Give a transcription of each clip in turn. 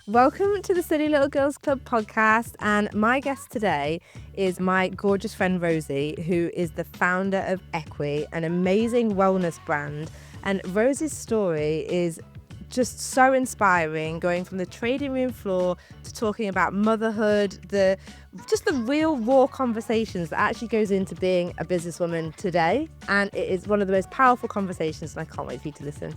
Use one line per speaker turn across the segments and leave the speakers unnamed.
Welcome to the Silly Little Girls Club podcast, and my guest today is my gorgeous friend Rosie, who is the founder of Equi, an amazing wellness brand. And Rosie's story is just so inspiring, going from the trading room floor to talking about motherhood, the real raw conversations that actually goes into being a businesswoman today. And it is one of the most powerful conversations, and I can't wait for you to listen.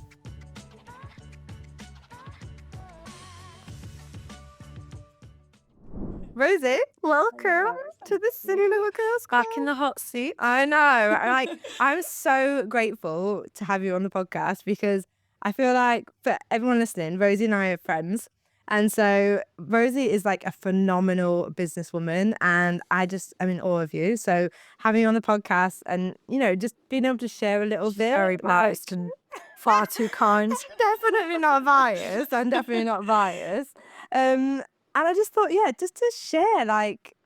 Rosie, welcome to the Silly Little Girls Club.
Back in the hot seat.
I know. I'm so grateful to have you on the podcast because I feel like for everyone listening, Rosie and I are friends. And so Rosie is like a phenomenal businesswoman, and I'm in awe of you. So having you on the podcast and, just being able to share a little bit.
Very biased and far too kind.
Definitely not biased. I'm definitely not biased. And I just thought, just to share, like,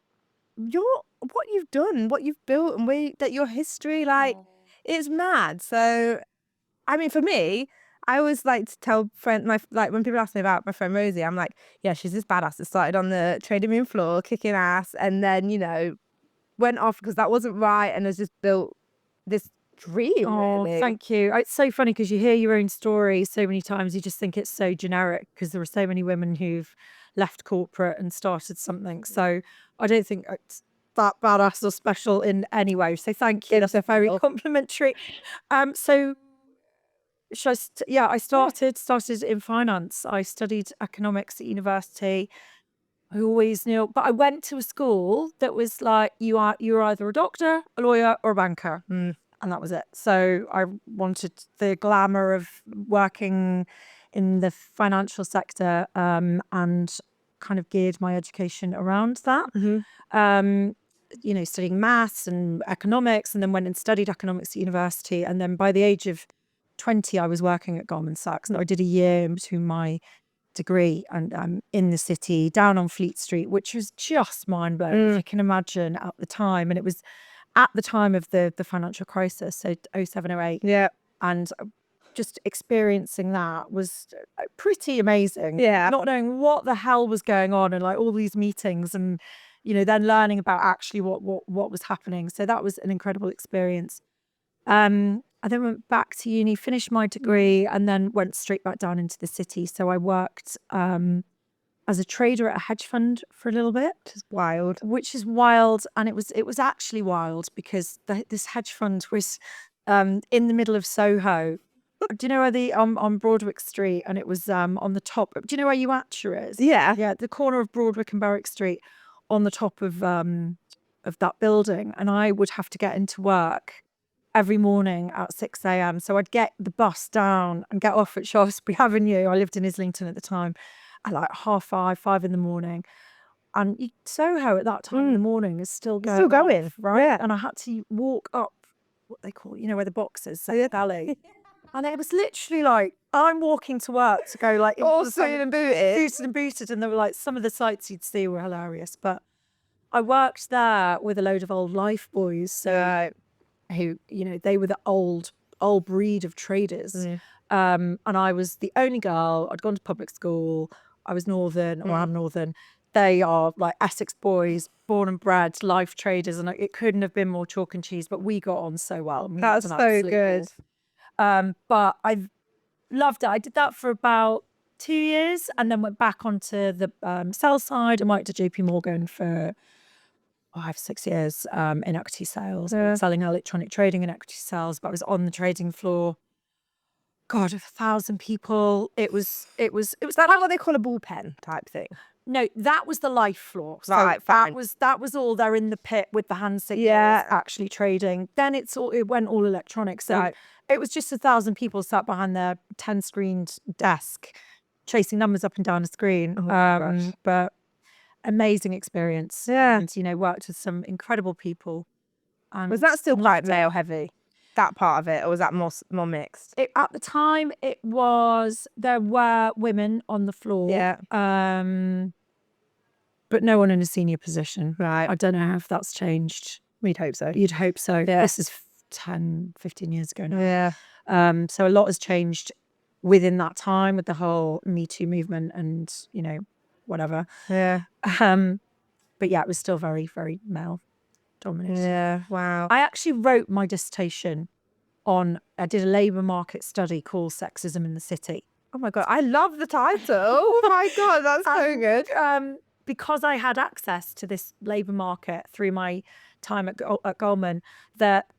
what you've done, what you've built, and that your history, it's mad. So, I mean, for me, I always like to tell when people ask me about my friend Rosie, I'm like, yeah, she's this badass that started on the trading room floor, kicking ass, and then, went off because that wasn't right, and has just built this dream.
Oh,
really.
thank you. It's so funny because you hear your own story so many times, you just think it's so generic because there are so many women who've left corporate and started something. So I don't think it's that badass or special in any way. So thank you. That's a very complimentary. So I started in finance. I studied economics at university. I always knew, but I went to a school that was like, you're either a doctor, a lawyer, or a banker. And that was it. So I wanted the glamour of working in the financial sector, and kind of geared my education around that. Studying maths and economics, and then went and studied economics at university. And then by the age of 20, I was working at Goldman Sachs. And I did a year in between my degree and in the city down on Fleet Street, which was just mind blowing. If you can imagine at the time. And it was at the time of the financial crisis, so 07, 08.
Yeah.
And just experiencing that was pretty amazing.
Yeah.
Not knowing what the hell was going on and like all these meetings and, then learning about actually what was happening. So that was an incredible experience. I then went back to uni, finished my degree, and then went straight back down into the city. So I worked as a trader at a hedge fund for a little bit. Which is wild. And it was actually wild because this hedge fund was in the middle of Soho. Do you know where on Broadwick Street? And it was on the top. Do you know where Uatcha is?
Yeah.
Yeah, the corner of Broadwick and Berwick Street, on the top of that building. And I would have to get into work every morning at 6 a.m. So I'd get the bus down and get off at Shaftesbury Avenue. I lived in Islington at the time, at like 5:30 in the morning. And Soho at that time in the morning is still going. Right?
Yeah.
And I had to walk up what they call, where the box is, Second Alley. And it was literally like, I'm walking to work to go like...
All suited and booted.
And there were like, some of the sights you'd see were hilarious. But I worked there with a load of old life boys. So who, they were the old breed of traders. And I was the only girl. I'd gone to public school. I was Northern, or I'm Northern. They are like Essex boys, born and bred, life traders. And it couldn't have been more chalk and cheese, but we got on so well.
That's so good.
But I loved it. I did that for about 2 years and then went back onto the sell side and worked at JP Morgan for 5-6 years in equity sales, selling electronic trading and equity sales. But I was on the trading floor. God, 1,000 people. It was that
like what they call a bullpen type thing.
No, that was the life floor. So
right, fine.
that was all there in the pit with the hand signals, actually trading. Then it went all electronic. So it was just 1,000 people sat behind their 10-screened desk, chasing numbers up and down a screen. But amazing experience.
Yeah.
And, worked with some incredible people. And
was that still quite male heavy, that part of it, or was that more mixed?
At the time, there were women on the floor.
Yeah.
But no one in a senior position.
Right.
I don't know if that's changed.
We'd hope so.
You'd hope so.
Yeah.
This is 10, 15 years ago now.
Yeah.
So a lot has changed within that time with the whole Me Too movement and, you know, whatever.
Yeah.
But yeah, it was still very, very male dominated.
Yeah. Wow.
I actually wrote my dissertation I did a labour market study called Sexism in the City.
Oh my God, I love the title. Oh my God, that's so good.
Because I had access to this labour market through my time at Goldman, that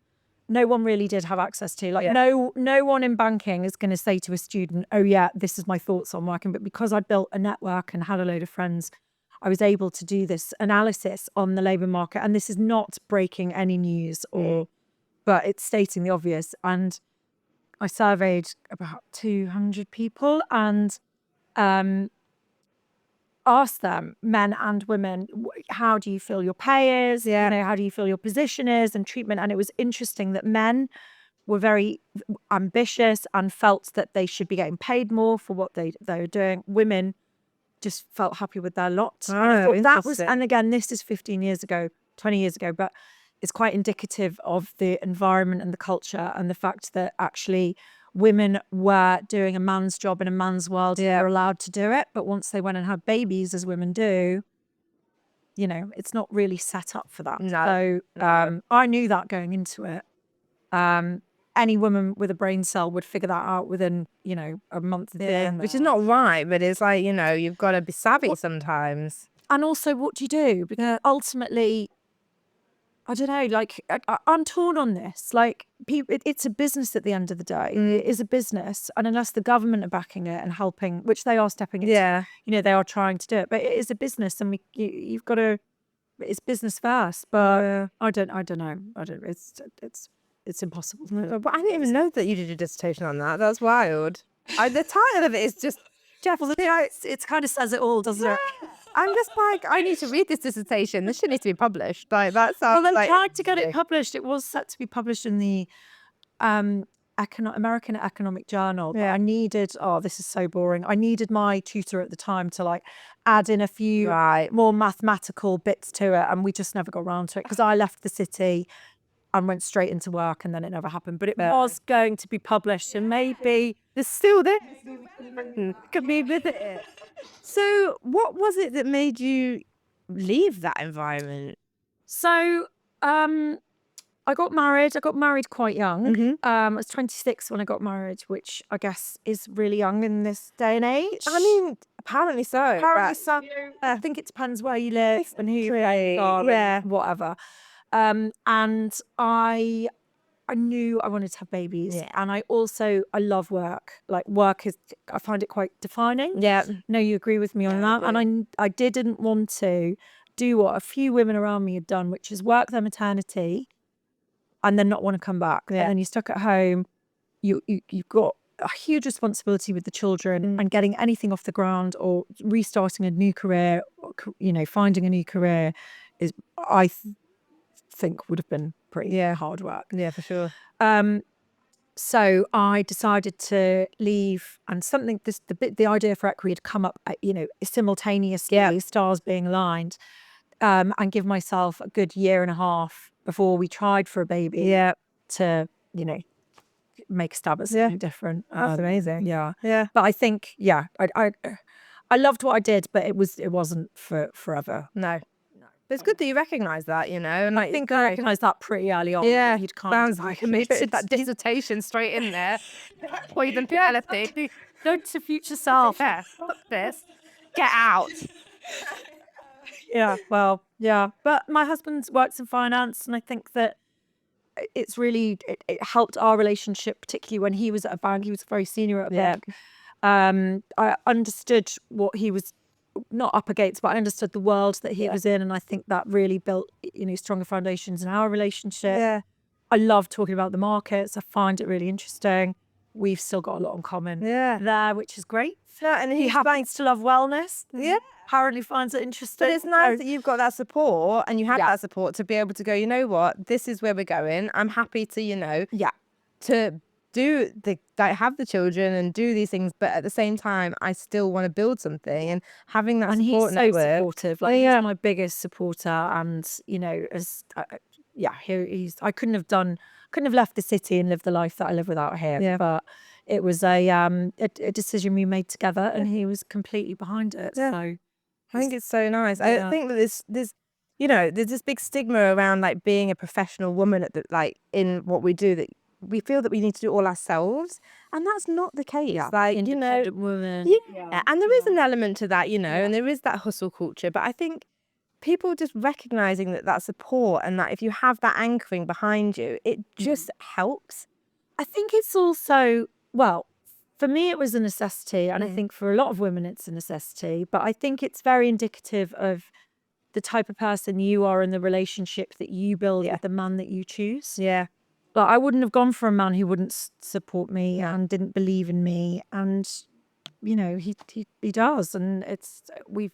no one really did have access to. Like no one in banking is going to say to a student, oh yeah, this is my thoughts on working. But because I built a network and had a load of friends, I was able to do this analysis on the labour market. And this is not breaking any news but it's stating the obvious. And I surveyed about 200 people and asked them, men and women, how do you feel your pay is? You know, how do you feel your position is and treatment? And it was interesting that men were very ambitious and felt that they should be getting paid more for what they were doing. Women just felt happy with their lot.
Oh,
That was, and again, this is 15 years ago, 20 years ago, but it's quite indicative of the environment and the culture and the fact that actually women were doing a man's job in a man's world. Yeah. They're allowed to do it. But once they went and had babies, as women do, you know, it's not really set up for that.
No.
So I knew that going into it. Any woman with a brain cell would figure that out within, you know, a month of being
which is not right, but it's like, you know, you've got to be savvy sometimes.
And also, what do you do? Because ultimately, I don't know, like, I'm torn on this. Like, it's a business at the end of the day. It is a business. And unless the government are backing it and helping, which they are stepping into, you know, they are trying to do it. But it is a business and you've got to, it's business first. But I don't know. It's impossible.
But I didn't even know that you did a dissertation on that. That's wild. The title of it is just, Jeff,
it kind of says it all, doesn't it?
I'm just like, I need to read this dissertation. This shit needs to be published. Like, that sounds
well,
like...
I tried to get it published. It was set to be published in the American Economic Journal. But I needed, this is so boring. I needed my tutor at the time to like add in a few more mathematical bits to it. And we just never got around to it because I left the city and went straight into work and then it never happened. But it was going to be published and maybe
it's still there. Could be with it. So what was it that made you leave that environment?
So I got married. I got married quite young. I was 26 when I got married, which I guess is really young in this day and age.
I mean, apparently so.
I think it depends where you live and who you are, whatever. And I knew I wanted to have babies. And I love work. Like work is, I find it quite defining. No, you agree with me on that. And I didn't want to do what a few women around me had done, which is work their maternity and then not want to come back. And then you're stuck at home. You've got a huge responsibility with the children and getting anything off the ground or restarting a new career, or, you know, finding a new career is, I think would have been pretty hard work.
Yeah, for sure.
So I decided to leave, and the idea for Equi had come up, you know, simultaneously, stars being aligned, and give myself a good year and a half before we tried for a baby to, you know, make a stab at something different.
That's amazing.
Yeah. But I think, I loved what I did, but it wasn't for forever.
No. But it's good that you recognise that, you know. And
I think I recognised that pretty early on.
Yeah,
you'd kind
sounds
of
like that dissertation straight in there. Poison reality.
Note to future self.
Fuck this. Get out.
But my husband works in finance, and I think that it's really it helped our relationship, particularly when he was at a bank. He was very senior at a bank. I understood what he was not up against, but I understood the world that he was in, and I think that really built, you know, stronger foundations in our relationship. I love talking about the markets. I find it really interesting. We've still got a lot in common there, which is great.
And
he happens to love wellness. Apparently finds it interesting.
But it's nice that you've got that support and you have that support to be able to go, you know what, this is where we're going. I'm happy to, you know, to do have the children and do these things, but at the same time, I still want to build something, and having that support
network.
He's so
supportive. Like he's my biggest supporter, and you know, I couldn't have left the city and lived the life that I live without him. But it was a decision we made together, and he was completely behind it.
Yeah.
So
I think it's so nice. I think that there's there's this big stigma around like being a professional woman at the, like in what we do, that we feel that we need to do it all ourselves, and that's not the case. Like
independent woman.
yeah, and there is an element to that, and there is that hustle culture. But I think people just recognizing that support, and that if you have that anchoring behind you, it just helps.
I think it's also, well, for me, it was a necessity. And I think for a lot of women, it's a necessity. But I think it's very indicative of the type of person you are and the relationship that you build with the man that you choose.
Yeah.
But I wouldn't have gone for a man who wouldn't support me and didn't believe in me. And, he does. And we've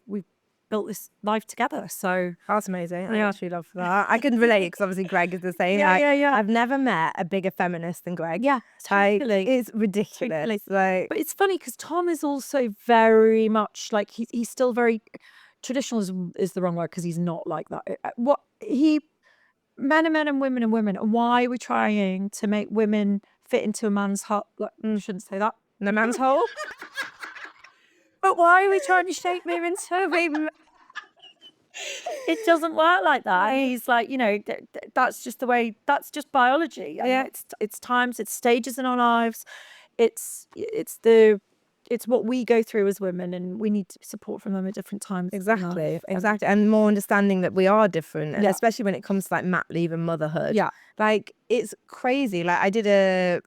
built this life together. So
that's amazing. I actually love that. I can relate because obviously Greg is the same.
Yeah.
I've never met a bigger feminist than Greg.
Yeah, totally.
It's ridiculous.
But it's funny because Tom is also very much like he's still very traditional is the wrong word, because he's not like that. Men are men and women are women. And why are we trying to make women fit into a man's heart? Like, shouldn't say that.
No man's hole.
But why are we trying to shape me into a baby? It doesn't work like that. He's like, that's just the way. That's just biology.
Yeah,
it's times, it's stages in our lives. It's what we go through as women, and we need support from them at different times.
Exactly, and more understanding that we are different, and especially when it comes to like mat leave and motherhood.
Yeah,
like it's crazy. Like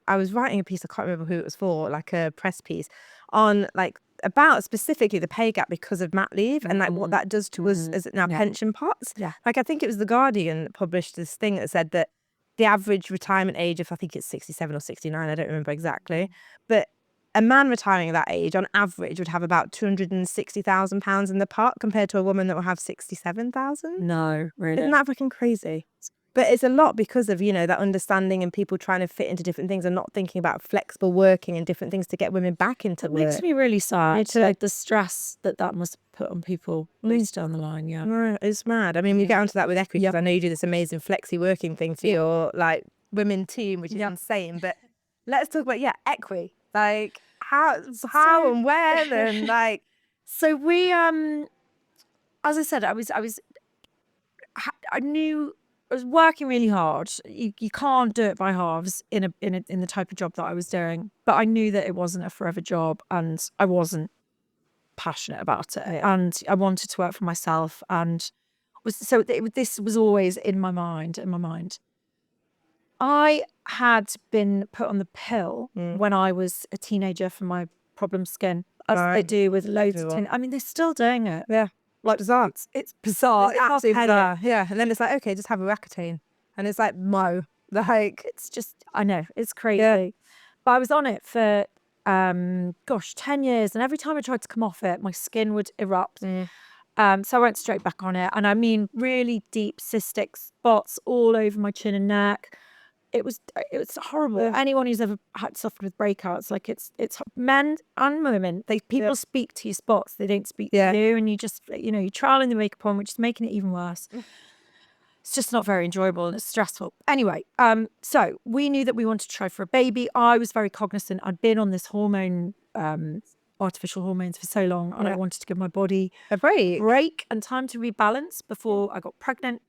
I was writing a piece, I can't remember who it was for, like a press piece on like about specifically the pay gap because of mat leave and like what that does to us as in our pension pots.
Yeah,
like I think it was The Guardian that published this thing that said that the average retirement age of, I think it's 67 or 69, I don't remember exactly, but a man retiring at that age on average would have about £260,000 in the pot, compared to a woman that will have 67,000.
No, really.
Isn't that fucking crazy? But it's a lot because of, that understanding and people trying to fit into different things and not thinking about flexible working and different things to get women back into work.
It makes me really sad. Like the stress that must put on people later down the line. Yeah.
No, it's mad. I mean, we get onto that with Equi, because I know you do this amazing flexi working thing for your like women team, which is insane. But let's talk about Equi. Like how and when and like.
So we as I said, I knew I was working really hard. You can't do it by halves in the type of job that I was doing. But I knew that it wasn't a forever job, and I wasn't passionate about it. And I wanted to work for myself, and this was always in my mind. I had been put on the pill when I was a teenager for my problem skin, as they do with loads of I mean, they're still doing it.
Yeah. Like bizarre.
It's bizarre.
It's absolutely bizarre. Yeah. And then it's like, okay, just have a Accutane. And it's like, like,
it's just, I know, it's crazy. Yeah. But I was on it for, 10 years. And every time I tried to come off it, my skin would erupt. So I went straight back on it. And I mean, really deep cystic spots all over my chin and neck. It was horrible. Anyone who's ever suffered with breakouts, like it's men and women. People speak to your spots. They don't speak to you, and you just you're trialing the makeup on, which is making it even worse. It's just not very enjoyable and it's stressful. Anyway, so we knew that we wanted to try for a baby. I was very cognizant. I'd been on this hormone, artificial hormones for so long, and I wanted to give my body
a break
and time to rebalance before I got pregnant.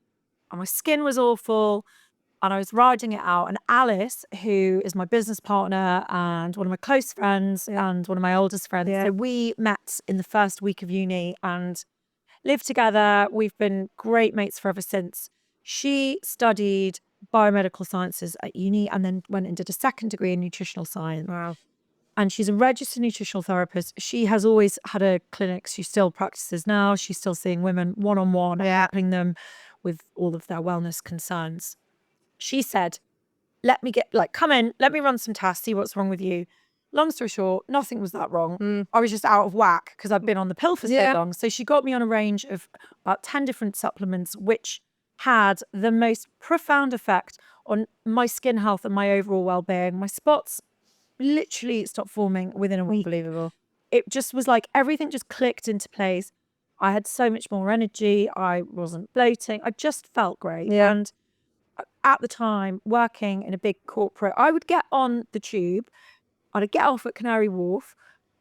And my skin was awful. And I was riding it out. And Alice, who is my business partner and one of my close friends and one of my oldest friends, so we met in the first week of uni and lived together. We've been great mates forever since. She studied biomedical sciences at uni and then went and did a second degree in nutritional science.
Wow.
And she's a registered nutritional therapist. She has always had a clinic. She still practices now. She's still seeing women one-on-one, helping them with all of their wellness concerns. She said, come in, let me run some tests, see what's wrong with you. Long story short, nothing was that wrong. I was just out of whack because I've been on the pill for so long. So she got me on a range of about 10 different supplements, which had the most profound effect on my skin health and my overall well-being. My spots literally stopped forming within a week.
Unbelievable.
It just was like everything just clicked into place. I had so much more energy. I wasn't bloating. I just felt great.
Yeah.
And at the time, working in a big corporate, I would get on the tube. I'd get off at Canary Wharf,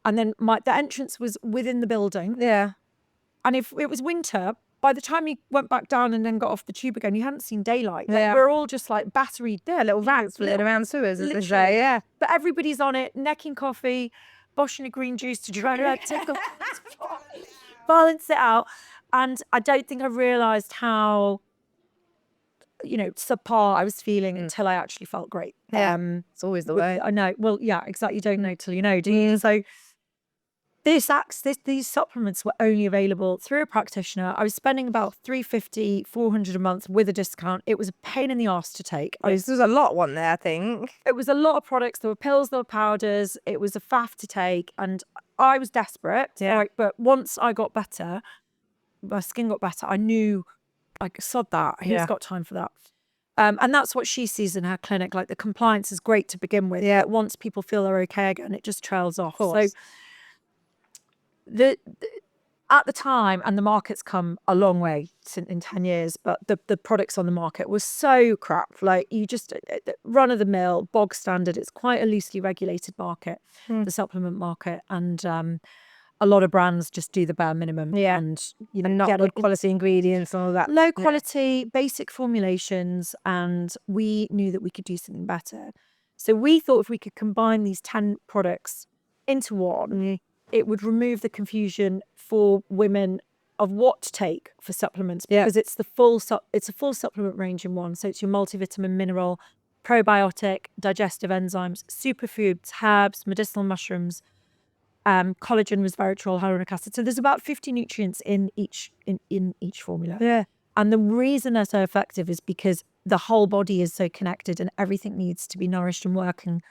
and then the entrance was within the building.
Yeah.
And if it was winter, by the time you went back down and then got off the tube again, you hadn't seen daylight. Like,
Yeah.
we're all just like battery,
little rags floating around sewers, as they say.
literally.
Yeah.
But everybody's on it, necking coffee, boshing a green juice to try to balance it out. And I don't think I realised how, subpar I was feeling until I actually felt great.
Yeah. It's always the way.
I know. Well, yeah, exactly. You don't know till you know, do you? So these supplements were only available through a practitioner. I was spending about $350, $400 a month with a discount. It was a pain in the arse to take.
There's a lot one there, I think.
It was a lot of products. There were pills, there were powders. It was a faff to take, and I was desperate.
Yeah.
But once I got better, my skin got better, I knew, like, sod that. Who's got time for that? And that's what she sees in her clinic. Like, the compliance is great to begin with.
Yeah.
But once people feel they're okay again, it just trails off.
Course.
So at the time, and the market's come a long way in 10 years, but the products on the market were so crap. Like, you just run of the mill, bog standard. It's quite a loosely regulated market, the supplement market, and a lot of brands just do the bare minimum.
Yeah.
And
not
get
good quality ingredients and all that.
low quality, basic formulations, and we knew that we could do something better. So we thought if we could combine these 10 products into one, it would remove the confusion for women of what to take for supplements, because it's a full supplement range in one. So it's your multivitamin, mineral, probiotic, digestive enzymes, superfoods, herbs, medicinal mushrooms, collagen, resveratrol, hyaluronic acid. So there's about 50 nutrients in each formula.
Yeah.
And the reason they're so effective is because the whole body is so connected, and everything needs to be nourished and working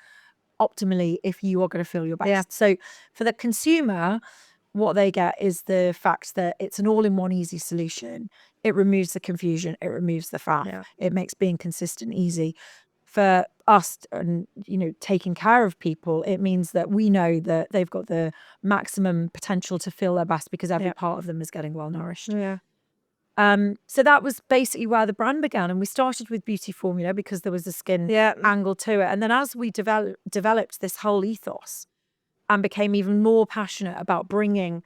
optimally if you are going to feel your best.
Yeah.
So for the consumer, what they get is the fact that it's an all-in-one easy solution. It removes the confusion. It removes the faff.
Yeah.
It makes being consistent easy. For us, and taking care of people, it means that we know that they've got the maximum potential to feel their best, because every part of them is getting well nourished.
Yeah.
So that was basically where the brand began, and we started with beauty formula because there was a skin angle to it. And then as we developed this whole ethos and became even more passionate about bringing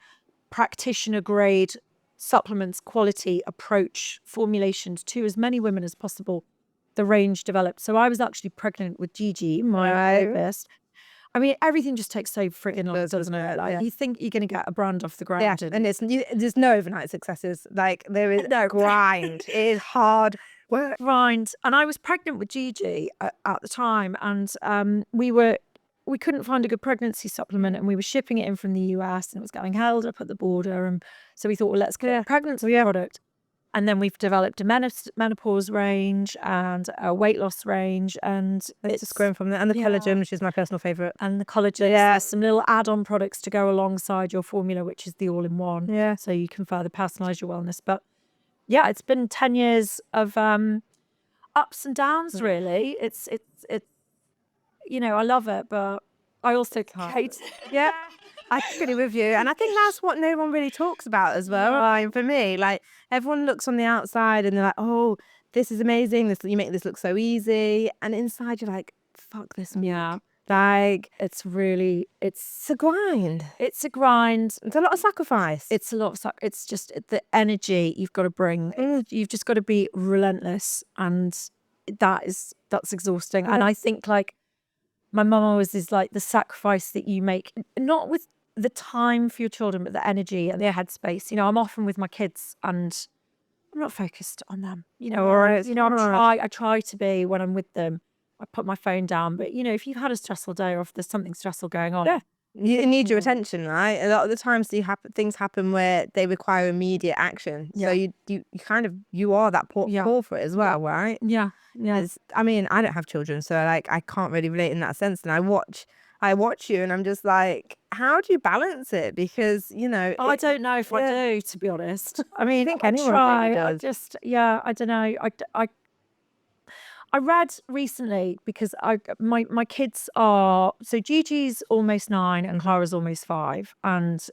practitioner grade supplements, quality approach formulations to as many women as possible, the range developed. So I was actually pregnant with Gigi, my therapist. I mean, everything just takes so freaking long, doesn't it? Like, you think you're going to get a brand off the ground.
Yeah, and there's no overnight successes. Like, there is no grind. It is hard work.
Grind. And I was pregnant with Gigi at the time, and we couldn't find a good pregnancy supplement, and we were shipping it in from the US, and it was getting held up at the border. And so we thought, well, let's get a pregnancy product. And then we've developed a menopause range and a weight loss range, and
it's just grown from there. And the collagen, which is my personal favourite.
And the collagen, there's some little add-on products to go alongside your formula, which is the all-in-one.
Yeah.
So you can further personalise your wellness. But yeah, it's been 10 years of ups and downs, really. It's I love it, but I also hate it.
Yeah. I agree with you. And I think that's what no one really talks about as well. Like, for me, like, everyone looks on the outside and they're like, oh, this is amazing. You make this look so easy. And inside you're like, fuck this.
Yeah.
Like,
it's a
grind.
It's a grind.
It's a lot of sacrifice.
It's a lot of it's just the energy you've got to bring. You've just got to be relentless, and that's exhausting. And I think, like, my mum always is like, the sacrifice that you make, not with the time for your children, but the energy and their headspace. I'm often with my kids and I'm not focused on them, I try to be when I'm with them. I put my phone down, but if you've had a stressful day, or if there's something stressful going on,
you need your attention, right? A lot of the times things happen where they require immediate action. So you are that call for it as well, right?
Yeah.
I mean, I don't have children, so like I can't really relate in that sense. And I watch you, and I'm just like, how do you balance it? Because
I don't know if I do, to be honest.
I mean, I think anyone
try.
does.
I don't know. I read recently, because my kids are, so Gigi's almost 9 and Clara's almost 5, and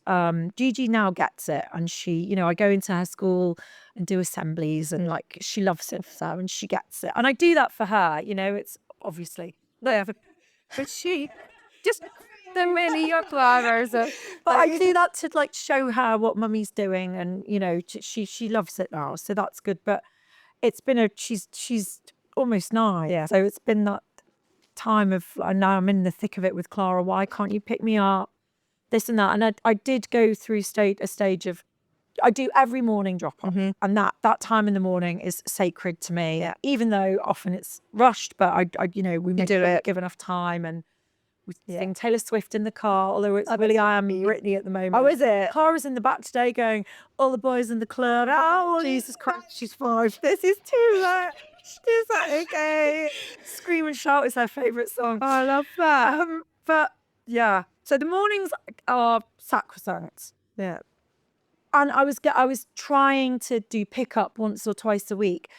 Gigi now gets it, and she, I go into her school and do assemblies, and like, she loves it, so, and she gets it, and I do that for her. It's obviously but she
just the mini your flowers.
But I do that to like show her what mummy's doing, and you know, she loves it now, so that's good. But it's been she's almost 9,
Yeah.
so it's been that time of, and now I'm in the thick of it with Clara. Why can't you pick me up? This and that, and I did go through a stage of, I do every morning drop off, and that time in the morning is sacred to me.
Yeah.
Even though often it's rushed, but I you know, we make
do
sure we
it.
give enough time, and we sing Taylor Swift in the car. Although it's really, I am Britney at the moment.
Oh, is it?
Clara's in the back today going, all the boys in the club. Oh, Jesus Christ, she's 5.
This is too much. Is that okay?
Scream and Shout is her favourite song.
Oh, I love that.
But yeah, so the mornings are sacrosanct.
Yeah.
And I was trying to do pickup once or twice a week,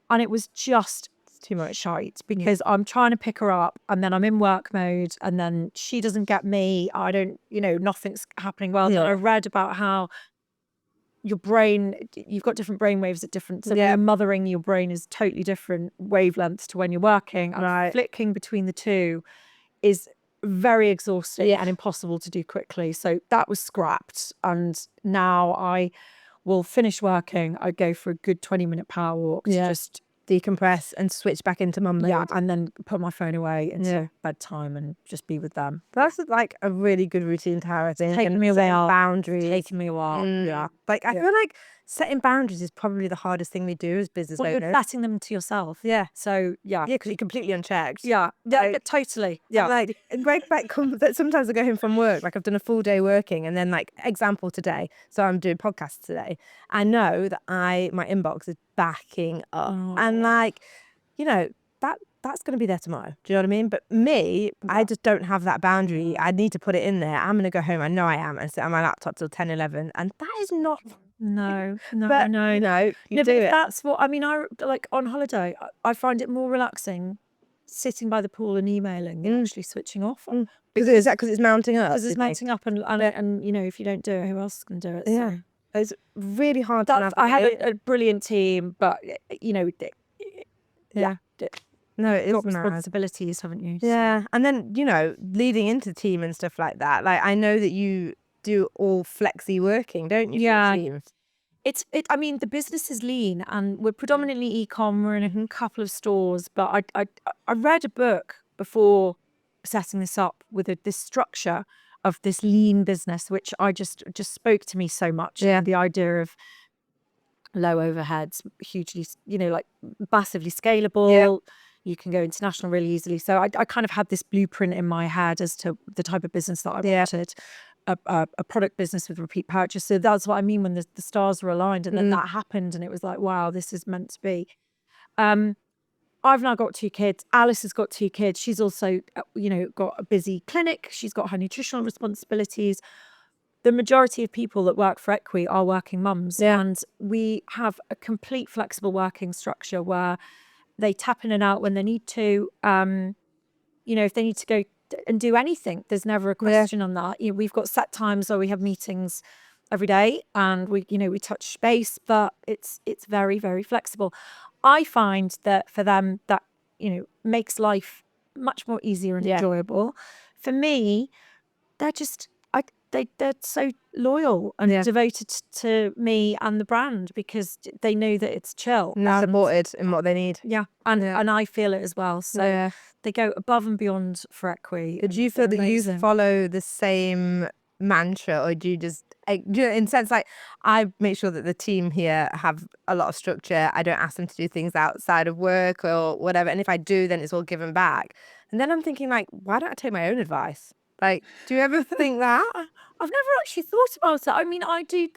and it was just too much shite, because I'm trying to pick her up and then I'm in work mode, and then she doesn't get me. I don't, you know, nothing's happening well.
Yeah.
I read about how your brain, you've got different brain waves at different, so when
Yeah.
you're mothering, your brain is totally different wavelengths to when you're working, and
Right.
flicking between the two is very exhausting and impossible to do quickly. So that was scrapped, and now I will finish working, I go for a good 20-minute power walk to just
decompress and switch back into mum mode.
and then put my phone away until bedtime and just be with them.
That's like a really good routine to have, I think.
Taking
and
me a
setting
while.
boundaries.
Taking me a while.
Yeah. Like I feel like setting boundaries is probably the hardest thing we do as business
Well,
owners.
you're setting them to yourself.
Yeah.
So yeah.
Yeah, because you're completely unchecked.
Yeah.
Like,
Totally.
yeah. Like great back that sometimes I go home from work, like I've done a full day working, and then like example today, so I'm doing podcasts today. I know that my inbox is backing up, and like, you know, that's going to be there tomorrow. Do you know what I mean? But me, I just don't have that boundary. I need to put it in there. I'm going to go home. I know I am, and sit on my laptop till 10, 11, and that is not.
No,
But
no.
You do it.
That's what I mean. I like on holiday, I find it more relaxing sitting by the pool and emailing than actually switching off.
Is that because it's mounting up?
Because it's mounting up, and you know, if you don't do it, who else can do it? So
Yeah, it's really hard to navigate.
I have a brilliant team, but you know,
No, it is
got
mad.
responsibilities, haven't you? So-
Yeah, and then, you know, leading into team and stuff like that. Like I know that you do all flexi working, don't you? for
Yeah.
the team?
I mean, the business is lean, and we're predominantly e-com. We're in a couple of stores, but I read a book before setting this up with this structure of this lean business, which I just spoke to me so much.
Yeah.
The idea of low overheads, hugely, you know, like massively scalable. You can go international really easily. So I kind of had this blueprint in my head as to the type of business that I wanted. A product business with repeat purchase. So that's what I mean when the stars were aligned, and then that happened, and it was like, wow, this is meant to be. I've now got 2 kids. Alice has got 2 kids. She's also, you know, got a busy clinic. She's got her nutritional responsibilities. The majority of people that work for Equi are working mums, and we have a complete flexible working structure where they tap in and out when they need to. You know, if they need to go and do anything, there's never a question on that. You know, we've got set times where we have meetings every day, and we touch base, but it's very, very flexible. I find that for them, that, you know, makes life much more easier and enjoyable. For me, they're just they're so loyal and devoted to me and the brand, because they know that it's chill
And they're supported in what they need.
and I feel it as well. So they go above and beyond for Equi.
Did you feel that you follow the same mantra, or do you just, in sense, like I make sure that the team here have a lot of structure. I don't ask them to do things outside of work or whatever, and if I do, then it's all given back. And then I'm thinking, like, why don't I take my own advice? Like, do you ever think that?
I've never actually thought about it. I mean, I do.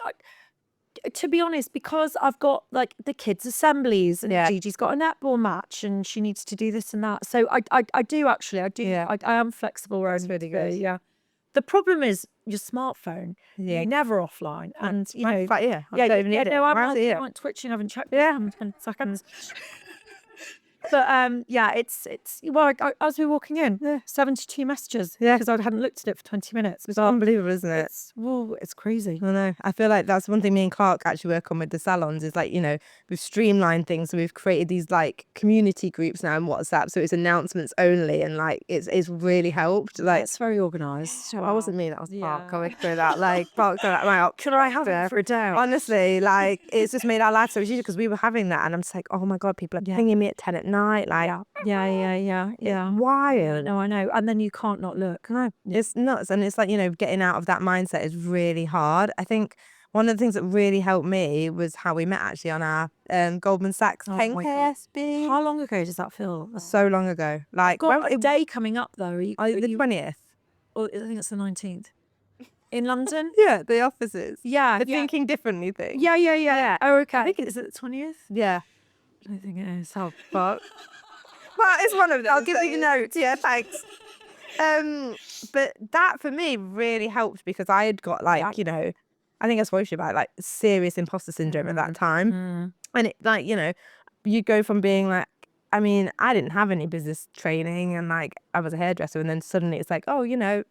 To be honest, because I've got like the kids' assemblies, and Gigi's got a netball match, and she needs to do this and that. So I do actually. I do. I am flexible where I need to be. Yeah. The problem is your smartphone. You're never offline, and you know.
I don't even need it.
No, I'm like twitching. I haven't checked. Yeah, in 10 seconds. Yeah, it's well, as we were walking in, 72 messages.
Yeah.
Because I hadn't looked at it for 20 minutes.
It's unbelievable, isn't it?
It's crazy.
I know. I feel like that's one thing me and Clark actually work on with the salons is like, you know, we've streamlined things. So we've created these like community groups now in WhatsApp. So it's announcements only, and like it's really helped. Like,
It's very organised.
I wasn't me, that was Clark going
Yeah.
through that. Like, Clark going like, right,
Could I have it for a day?
honestly, like, it's just made our life so easy because we were having that, and I'm just like, oh my God, people are pinging me at 10 at night. Like,
Yeah.
wild.
No, I know. And then you can't not look.
No, it's nuts. And it's like, you know, getting out of that mindset is really hard. I think one of the things that really helped me was how we met actually on our Goldman Sachs
Oh my God.
KSB.
How long ago does that feel?
So long ago. Like,
Got a day coming up though.
the 20th.
I think it's the 19th. In London?
Yeah, the offices.
Yeah.
The thinking differently thing.
Yeah. Oh, okay. I think it's the 20th.
Yeah.
I don't think it is.
Oh, fuck. Well, it's one of them. I'll give you the notes. Yeah, thanks. But that for me really helped because I had got like, you know, I think I spoke to you about like serious imposter syndrome at that time. And it like, you know, you go from being like, I mean, I didn't have any business training and like I was a hairdresser, and then suddenly it's like, oh, you know,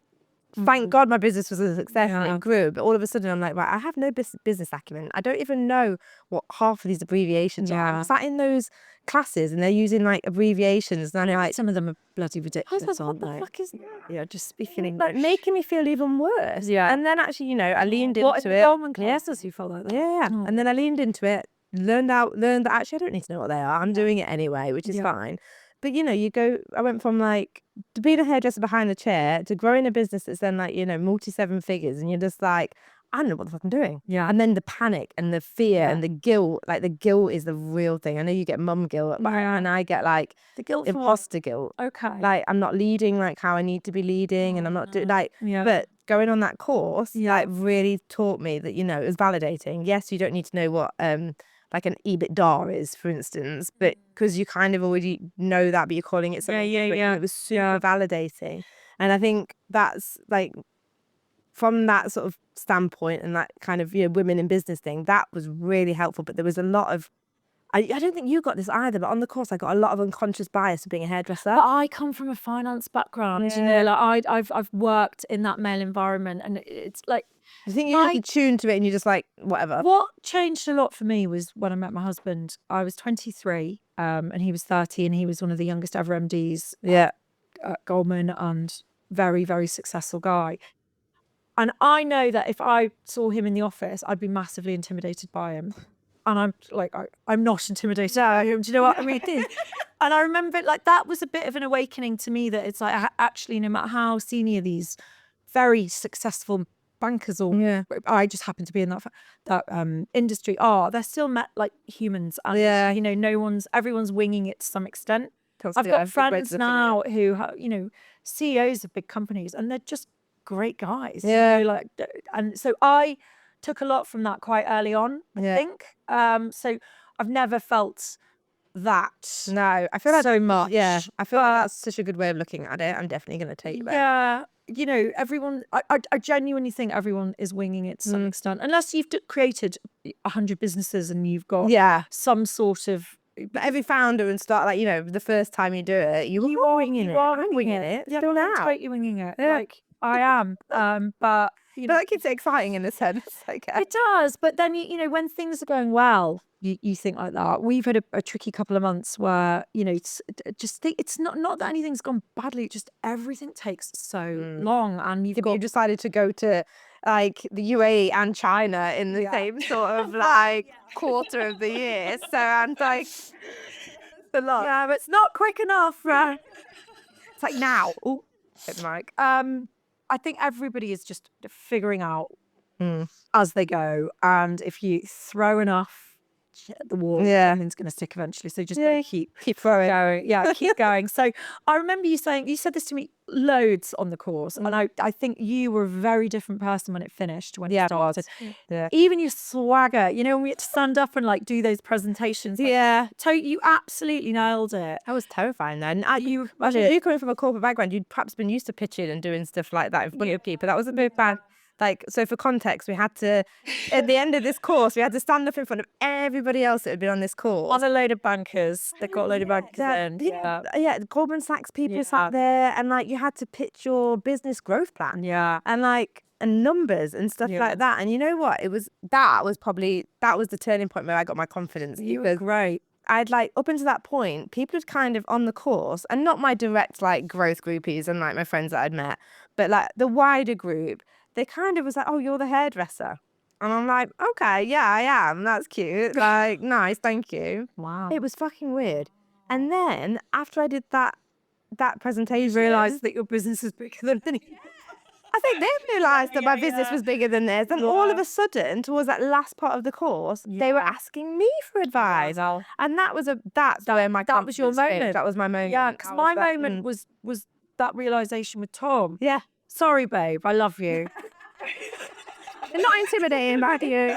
thank God my business was a success and it grew. But all of a sudden I'm like, right, I have no business acumen. I don't even know what half of these abbreviations are. I'm sat in those classes and they're using like abbreviations, and I'm like,
Some of them are bloody ridiculous,
what
aren't
the
they?
fuck is that?
Yeah, just speaking English.
Like making me feel even worse.
Yeah.
And then actually, you know, I leaned
What,
into
in
it.
the Goldman
Yes.
classes you felt like that?
Yeah.
Oh.
And then I leaned into it, learned that actually I don't need to know what they are. I'm doing it anyway, which is fine. But you know, I went from like to being a hairdresser behind the chair to growing a business that's then like, you know, multi 7 figures, and you're just like, I don't know what the fuck I'm doing.
Yeah.
And then the panic and the fear and the guilt, like the guilt is the real thing. I know you get mum guilt, and I get like
The guilt for what?
imposter guilt.
Okay.
Like I'm not leading like how I need to be leading, and I'm not doing like, but going on that course like really taught me that, you know, it was validating. Yes, you don't need to know what like an EBITDA is, for instance, but because you kind of already know that, but you're calling it something different, and it was super validating. And I think that's like from that sort of standpoint and that kind of, you know, women in business thing, that was really helpful. But there was a lot of I don't think you got this either, but on the course I got a lot of unconscious bias of being a hairdresser.
But I come from a finance background, you know, like I've worked in that male environment, and it's like,
I think you have to tune to it and you're just like, whatever.
what changed a lot for me was when I met my husband. I was 23 and he was 30, and he was one of the youngest ever MDs at Goldman, and very, very successful guy. And I know that if I saw him in the office, I'd be massively intimidated by him. And I'm like, I'm not intimidated by him. Do you know what I mean? And I remember like that was a bit of an awakening to me, that it's like, actually, no matter how senior these very successful bankers or I just happen to be in that industry they're still met like humans, and you know, everyone's winging it to some extent. I've got friends now who you know, CEOs of big companies, and they're just great guys, you know, like, and so I took a lot from that quite early on, I think. So I've never felt that.
No, I feel like
so much.
Yeah, I feel like that's such a good way of looking at it. I'm definitely going to take that.
Yeah, you know, everyone. I genuinely think everyone is winging it to some extent, unless you've created 100 businesses and you've got some sort of.
But every founder and start, like, you know, the first time you do it, you are winging it. I'm winging it.
Yeah,
still now.
I'm totally winging it. Like I am. But you know,
that keeps it exciting in a sense. Like,
it does. But then you know, when things are going well, you think like that. We've had a tricky couple of months where, you know, it's not that anything's gone badly. Just everything takes so long, and you
decided to go to like the UAE and China in the same sort of like quarter of the year. So I'm like, a lot.
Yeah, but it's not quick enough. Right?
It's like now. Oh, hit the mic.
I think everybody is just figuring out as they go, and if you throw enough shit at the wall, everything's going to stick eventually. So just keep throwing, going. Yeah, keep going. So I remember you said this to me loads on the course, and I think you were a very different person when it finished. When it started, even your swagger. You know, when we had to stand up and like do those presentations. Like, you absolutely nailed it.
I was terrifying then. You coming from a corporate background, you'd perhaps been used to pitching and doing stuff like that in front of people. That was a bit bad. like, so for context, we had to, at the end of this course, we had to stand up in front of everybody else that had been on this course.
On a load of bankers. They got a load of bankers in.
Yeah, Goldman Sachs people sat there, and like you had to pitch your business growth plan.
Yeah.
And like, and numbers and stuff like that. And you know what? That was the turning point where I got my confidence.
You were great.
I'd like, up until that point, people had kind of on the course, and not my direct like growth groupies and like my friends that I'd met, but like the wider group, they kind of was like, oh, you're the hairdresser. And I'm like, okay, yeah, I am. That's cute. Like, nice, thank you.
Wow.
It was fucking weird. And then after I did that presentation,
You realised that your business is bigger than any.
I think they realised that my business was bigger than theirs. And all of a sudden, towards that last part of the course, they were asking me for advice. And that's where my
That was your
confidence came.
moment.
That was my moment.
Yeah, because my moment was that realisation with Tom.
Yeah.
Sorry, babe, I love you.
They're not intimidating, but you.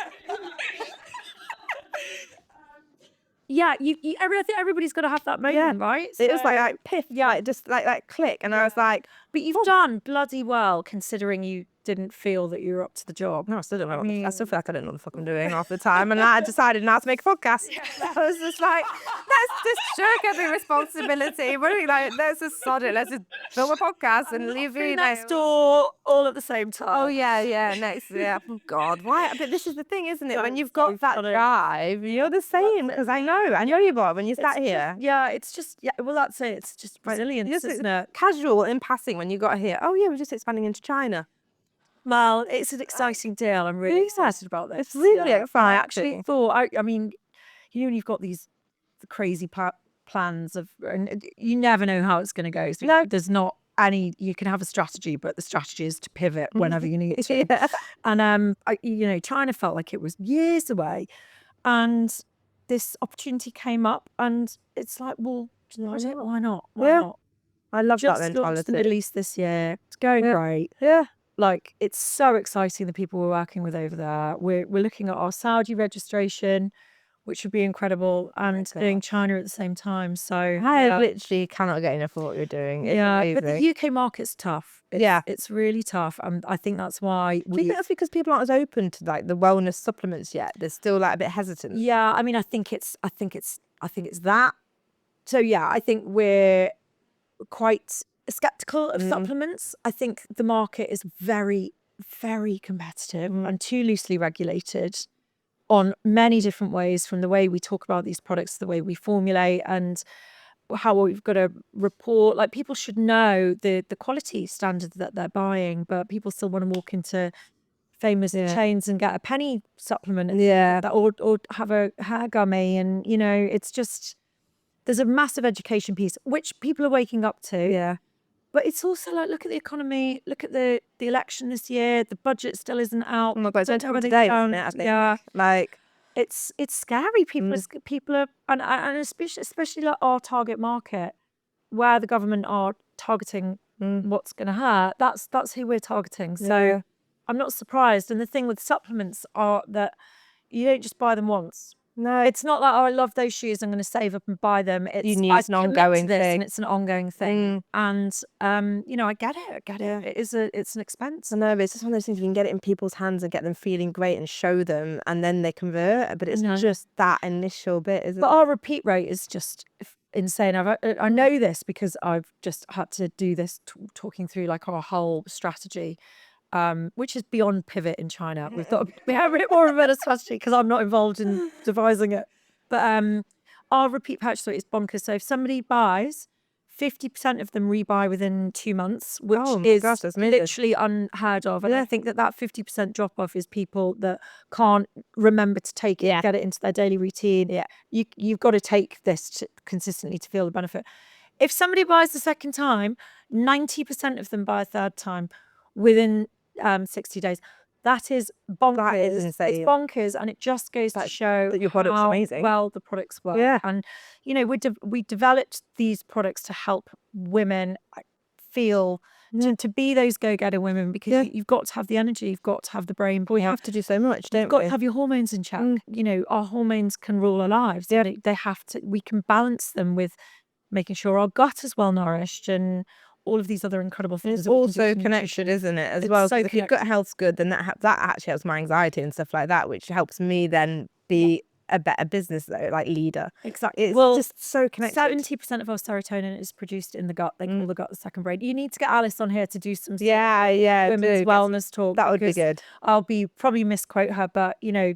Yeah, I think everybody's got to have that moment, right?
It was like piff, like just like click, and I was like,
but you've done bloody well considering you didn't feel that you were up to the job.
no, I still don't know. I still feel like I don't know what the fuck I'm doing half the time, and I decided now to make a podcast. I was just like, let's just shirk every responsibility. What are we like? Let's just sod it. Let's just film a podcast and leave it
next door all at the same time.
Oh yeah, next, yeah. Oh God, why? But this is the thing, isn't it? When you've got that drive, you're the same. Because I know you are. When you sat here,
it's just well, that's it. It's just resilience, isn't it?
Casual in passing when you got here. Oh yeah, we're just expanding into China.
Well, it's an exciting deal. I'm really excited about this.
It's really exciting.
I actually thought, I mean, when you've got the crazy plans of, and you never know how it's going to go. So
no,
there's not any. You can have a strategy, but the strategy is to pivot whenever you need to. And China felt like it was years away, and this opportunity came up, and it's like, well, why not? Why not?
I love that
mentality.
mentality.
Just the Middle East this year. It's going great.
Yeah.
Like, it's so exciting, the people we're working with over there. We're looking at our Saudi registration, which would be incredible, and doing China at the same time. So
I literally cannot get enough of what you're doing. It's amazing.
But the UK market's tough. It's really tough, and I think that's why.
Do you think that's because people aren't as open to like the wellness supplements yet? They're still like a bit hesitant.
Yeah, I mean, I think it's that. So yeah, I think we're quite skeptical of supplements. I think the market is very, very competitive and too loosely regulated on many different ways, from the way we talk about these products to the way we formulate and how we've got to report. Like, people should know the quality standards that they're buying, but people still want to walk into famous chains and get a penny supplement or have a hair gummy, and it's just, there's a massive education piece which people are waking up to. But it's also like, look at the economy, look at the election this year, the budget still isn't out.
Oh my God, don't tell me today, isn't it, I think?
Yeah.
Like,
it's scary. People are, and especially like our target market, where the government are targeting what's going to hurt. That's who we're targeting. So I'm not surprised. And the thing with supplements are that you don't just buy them once.
No,
it's not like, oh, I love those shoes, I'm going to save up and buy them. It's
an ongoing thing,
and it's an ongoing thing. And I get it. It's an expense.
I know, but it's just one of those things, you can get it in people's hands and get them feeling great and show them, and then they convert. But it's just that initial bit, isn't it?
But our repeat rate is just insane. I know this because I've just had to do this, talking through like our whole strategy. Which is beyond pivot in China. We thought we have a bit more of a better strategy because I'm not involved in devising it. But our repeat purchase rate is bonkers. So if somebody buys, 50% of them rebuy within 2 months, which is literally unheard of. And I think that 50% drop off is people that can't remember to take it, get it into their daily routine. You've got to take this consistently to feel the benefit. If somebody buys the second time, 90% of them buy a third time within 60 days. That is bonkers.
That is insane.
It's bonkers, and it just goes to show
that your product's amazing.
Well, the products work. And we developed these products to help women feel to be those go-getter women, because you've got to have the energy, you've got to have the brain.
But we have to do so much, don't we?
You've got to have your hormones in check. Our hormones can rule our lives. They have to. We can balance them with making sure our gut is well nourished and all of these other incredible things.
It's
that we can do
also
for
connected,
nutrition.
isn't it? As
It's
well.
so
'Cause if your gut health's good, then that actually helps my anxiety and stuff like that, which helps me then be a better business though, like leader.
Exactly.
It's
Well,
just so connected.
70% of our serotonin is produced in the gut. They call the gut the second brain. You need to get Alice on here to do some
Yeah,
women's
do.
wellness talk.
That would be
because
good.
I'll probably misquote her, but you know,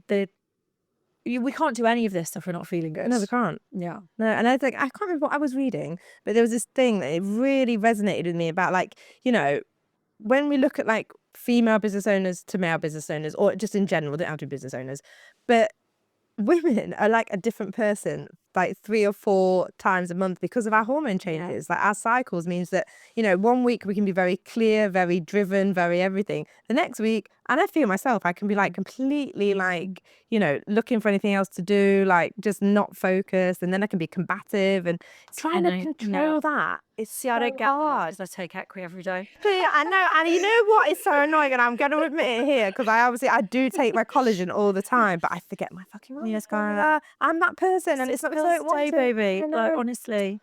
we can't do any of this if we're not feeling good.
No, we can't.
Yeah.
No, and I was like, I can't remember what I was reading, but there was this thing that it really resonated with me about, like, you know, when we look at like female business owners to male business owners, or just in general, they don't have to be business owners, but women are like a different person, like 3 or 4 times a month because of our hormone changes. Like our cycles means that, you know, one week we can be very clear, very driven, very everything. The next week, and I feel myself, I can be like completely like, you know, looking for anything else to do, like just not focused. And then I can be combative and trying to control that. It's
I don't
so
get
hard.
because I take Equi every day.
I know, and you know what is so annoying, and I'm going to admit it here because I do take my collagen all the time, but I forget my fucking
Yes,
formula. I'm that person, and it's not because I don't want to.
baby.
I know.
Like honestly,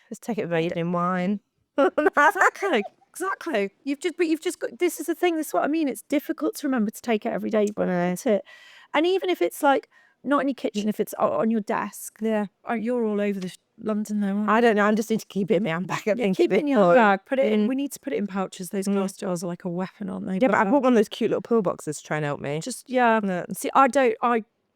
Just take it with my in wine.
exactly. You've just got. This is the thing. This is what I mean. It's difficult to remember to take it every day. But that's it. And even if it's like not in your kitchen, if it's on your desk, you're all over London though. Aren't you?
I don't know. I just need to keep it in my handbag.
Keep it in your bag. Put it in. We need to put it in pouches. Those glass jars are like a weapon, aren't they?
Yeah, but I bought one of those cute little pill boxes to try and help me.
Just See,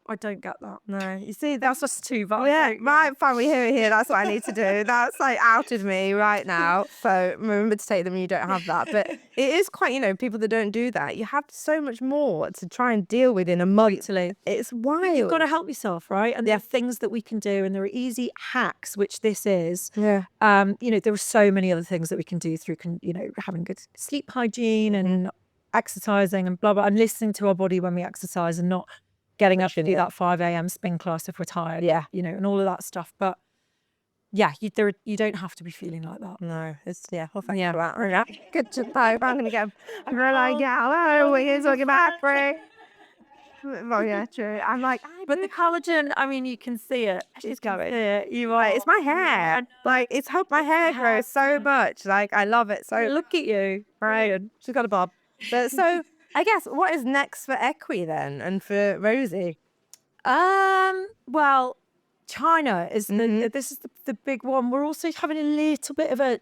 I don't get that.
No, you see,
That's just too bad.
yeah, right, fine, we hear it here. That's what I need to do. That's like outed me right now. So remember to take them when you don't have that. But it is quite, you know, people that don't do that, you have so much more to try and deal with in a month. It's wild.
You've got to help yourself, right? And there are things that we can do, and there are easy hacks, which this is.
Yeah.
You know, there are so many other things that we can do through, you know, having good sleep hygiene and exercising and blah blah, and listening to our body when we exercise and not getting up to do that 5 a.m. spin class if we're tired. Yeah, you know, and all of that stuff. But yeah, you don't have to be feeling like that.
No, it's well, thank you for that. Good to know. I'm gonna go. I'm like, hello, we're talking about free. Well, yeah, true. I'm like,
but the collagen, I mean, you can see it.
She's going.
You are.
It's my hair. Like, it's helped my hair grow so much. Like, I love it. So
look at you,
right? She's got a bob. But so, I guess what is next for Equi then, and for Rosie?
Well, China is this is the big one. We're also having a little bit of a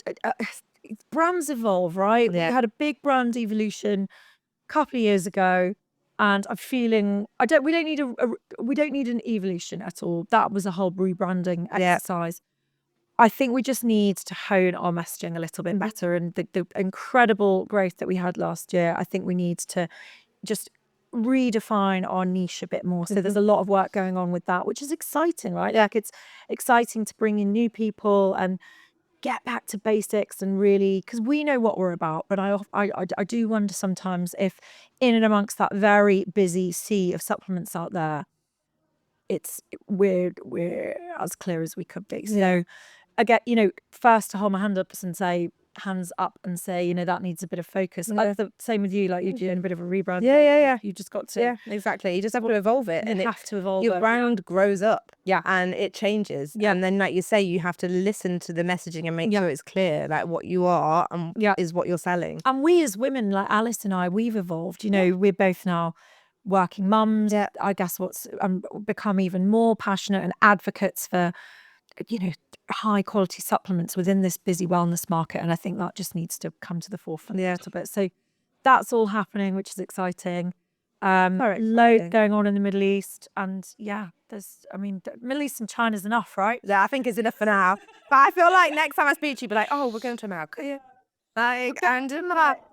brands evolve, right?
Yeah.
We had a big brand evolution a couple of years ago, and I'm feeling we don't need an evolution at all. That was a whole rebranding exercise. I think we just need to hone our messaging a little bit better, and the incredible growth that we had last year, I think we need to just redefine our niche a bit more. So there's a lot of work going on with that, which is exciting, right? Like it's exciting to bring in new people and get back to basics and really, because we know what we're about, but I do wonder sometimes if in and amongst that very busy sea of supplements out there, we're as clear as we could be. So I get, you know, first to hold my hand up and say, you know, that needs a bit of focus. The same with you, like you're doing a bit of a rebrand.
Yeah.
You just got to.
Yeah, exactly. You just have to evolve it.
You have to evolve
your brand grows up.
Yeah.
And it changes. Yeah. And then, like you say, you have to listen to the messaging and make sure it's clear, like what you are and is what you're selling.
And we as women, like Alice and I, we've evolved. You know, we're both now working mums. Yeah. I guess become even more passionate and advocates for, you know, high quality supplements within this busy wellness market, and I think that just needs to come to the forefront a little bit. So that's all happening, which is exciting. Loads going on in the Middle East, and Middle East and China's enough, right?
Yeah, I think it's enough for now. But I feel like next time I speak to you, be like, oh, we're going to America. Yeah. Like, and literally,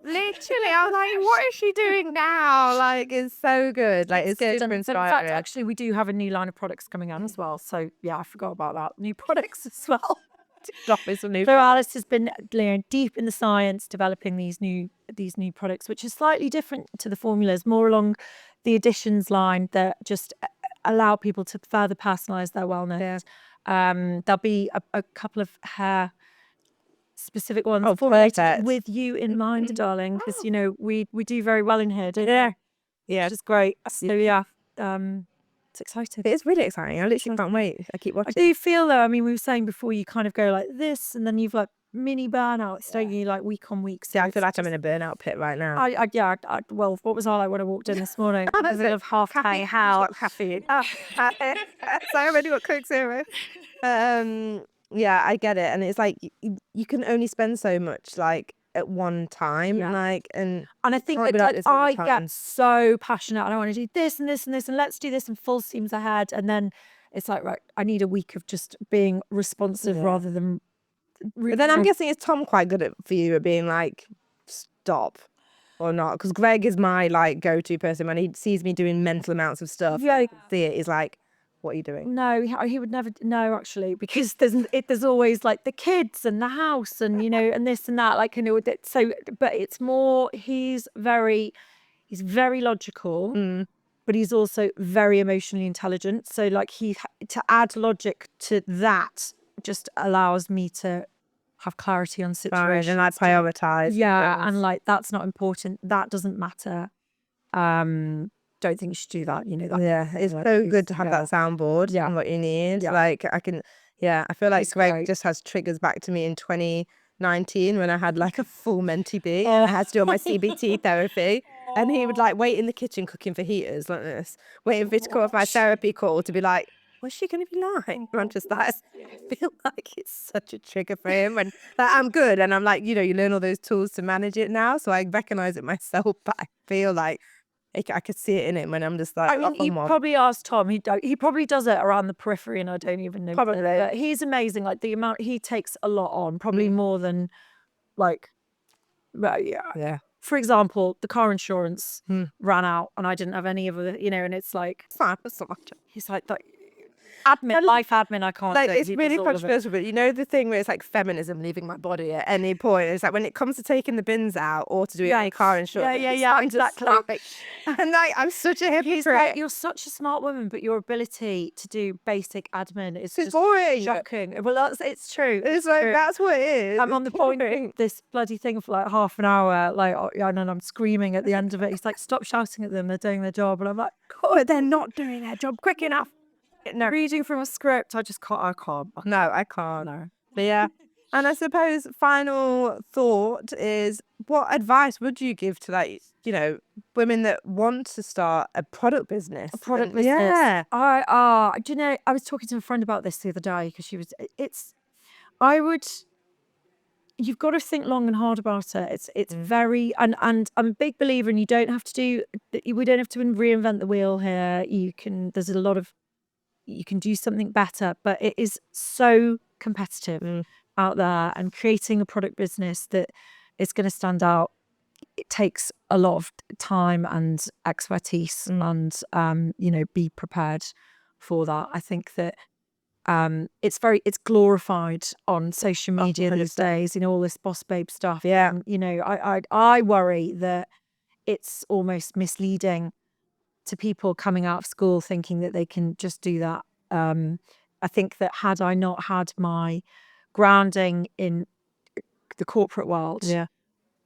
I was like, what is she doing now? Like, it's so good. Like, it's super inspiring.
In fact, actually, we do have a new line of products coming out as well. So, yeah, I forgot about that. New products as well. So Alice has been deep in the science, developing these new products, which is slightly different to the formulas, more along the additions line that just allow people to further personalize their wellness. Yeah. There'll be a couple of hair specific ones with you in mind, darling, because you know we do very well in here, don't we? Yeah, which is great. So yeah, it's exciting.
It is really exciting. I literally can't wait. I keep watching.
Do you feel though? I mean, we were saying before, you kind of go like this, and then you've like mini burnouts, don't you? Like week on week.
See, I feel like I'm in a burnout pit right now.
Well, what was I like when I walked in this morning?
I
A bit of half
caffeine.
how
Caffeine. So I already got Coke Zero. Yeah, I get it, and it's like you can only spend so much like at one time, like, and
I think
can't be
that
like this all the
I
time.
get so passionate and I want to do this and this and this and let's do this and full steams ahead, and then it's like, right, I need a week of just being responsive rather than.
But then I'm guessing, is Tom quite good for you at being like, stop, or not? Because Greg is my like go-to person when he sees me doing mental amounts of stuff.
Yeah.
See it, he's like, what are you doing?
No, he would never. No, actually, because there's always like the kids and the house and and this and that. Like so, but it's more. He's very logical, but he's also very emotionally intelligent. So like to add logic to that just allows me to have clarity on situations
and I prioritize.
Yeah, and like that's not important. That doesn't matter. Don't think you should do that.
It's so good to have that soundboard and what you need. Like I feel like Greg just has triggers back to me in 2019 when I had like a full mentee bee. I had to do all my CBT therapy, and he would like wait in the kitchen cooking for heaters like this, waiting for me to come off my therapy call to be like, what's she going to be like? And I'm just like, I feel like it's such a trigger for him. And like, I'm good, and I'm like, you learn all those tools to manage it now, so I recognize it myself, but I feel like I could see it in him when I'm just like,
I mean, you probably asked Tom. He probably does it around the periphery, and I don't even know.
Probably.
But he's amazing. Like the amount he takes a lot on, probably more than like. But yeah. For example, the car insurance ran out, and I didn't have any of it. And it's like, he's like that. Life admin, I can't do.
It's really controversial, but the thing where it's like feminism leaving my body at any point. It's like when it comes to taking the bins out or to do it on car insurance.
Yeah, exactly.
And like, I'm such a hypocrite.
He's like, you're such a smart woman, but your ability to do basic admin is just
boring.
Shocking. Well, it's true.
It's like true. That's what it is.
I'm on the point of this bloody thing for like half an hour, like, and then I'm screaming at the end of it. He's like, stop shouting at them. They're doing their job, and I'm like, God, they're not doing their job quick enough. No, reading from a script, I can't.
No, I can't. No. But yeah. And I suppose final thought is, what advice would you give to like, women that want to start a product business?
Yeah. I was talking to a friend about this the other day because you've got to think long and hard about it. It's very, and I'm a big believer, and we don't have to reinvent the wheel here. You can do something better, but it is so competitive out there, and creating a product business that is going to stand out, it takes a lot of time and expertise and be prepared for that. I think that it's glorified on social media these days, all this boss babe stuff.
Yeah.
I worry that it's almost misleading to people coming out of school thinking that they can just do that. I think that had I not had my grounding in the corporate world,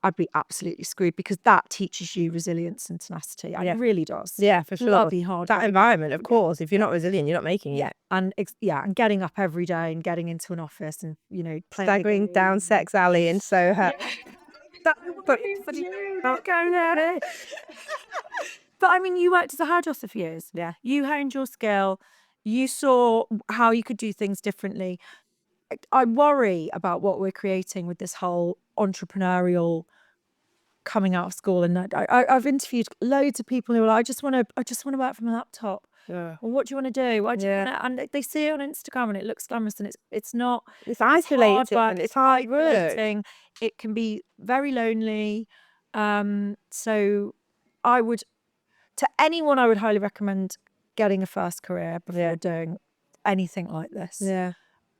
I'd be absolutely screwed, because that teaches you resilience and tenacity. It really does.
Yeah, for sure.
Bloody hard.
That environment, of course. If you're not resilient, you're not making it.
And getting up every day and getting into an office and
staggering down Sex Alley in Soho.
Not going at it. But I mean, you worked as a hairdresser for years.
Yeah.
You honed your skill. You saw how you could do things differently. I worry about what we're creating with this whole entrepreneurial coming out of school. And I've interviewed loads of people who are like, I just want to work from a laptop.
Yeah.
Well, what do you want to do? And they see it on Instagram and it looks glamorous, and it's not.
It's isolating and it's hard work.
It can be very lonely. So I would, to anyone, I would highly recommend getting a first career before doing anything like this.
Yeah.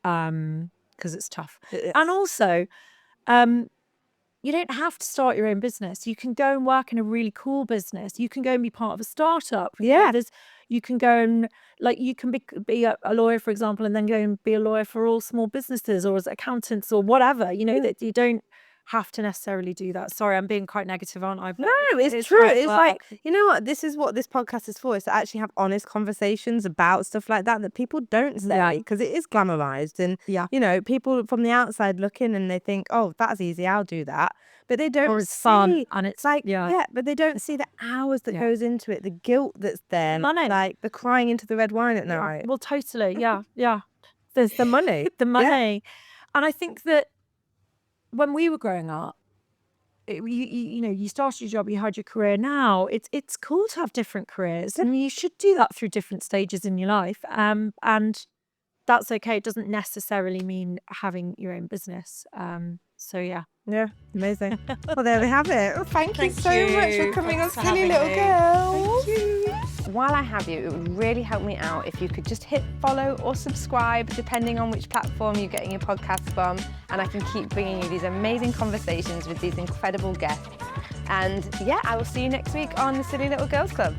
Because it's tough. And also, you don't have to start your own business. You can go and work in a really cool business. You can go and be part of a startup.
Yeah.
You can go and, like, you can be a lawyer, for example, and then go and be a lawyer for all small businesses or as accountants or whatever. That you don't have to necessarily do that. Sorry, I'm being quite negative, aren't I? But
No, it's
it's
true.
right,
It's
but
like, you know what? This is what this podcast is for, is to actually have honest conversations about stuff like that people don't say, because it is glamorized. And,
yeah.
you know, people from the outside look in and they think, oh, that's easy, I'll do that. But they don't
Or it's
see,
fun, and it's
like,
yeah.
but they don't see the hours that
Yeah.
goes into it, the guilt that's there,
Money.
like the crying into the red wine at
Yeah.
night.
Well, totally. Yeah.
There's the money.
The money. And I think that when we were growing up, you know, you started your job, you had your career. Now it's cool to have different careers, and you should do that through different stages in your life. And that's okay. It doesn't necessarily mean having your own business. So yeah.
Yeah, amazing. Well, there we have it. Well, thank you so much for coming on,
Thanks for
Silly
having
Little
me.
Girl.
Thank you.
While I have you, it would really help me out if you could just hit follow or subscribe, depending on which platform you're getting your podcast from, and I can keep bringing you these amazing conversations with these incredible guests. And yeah, I will see you next week on the Silly Little Girls Club.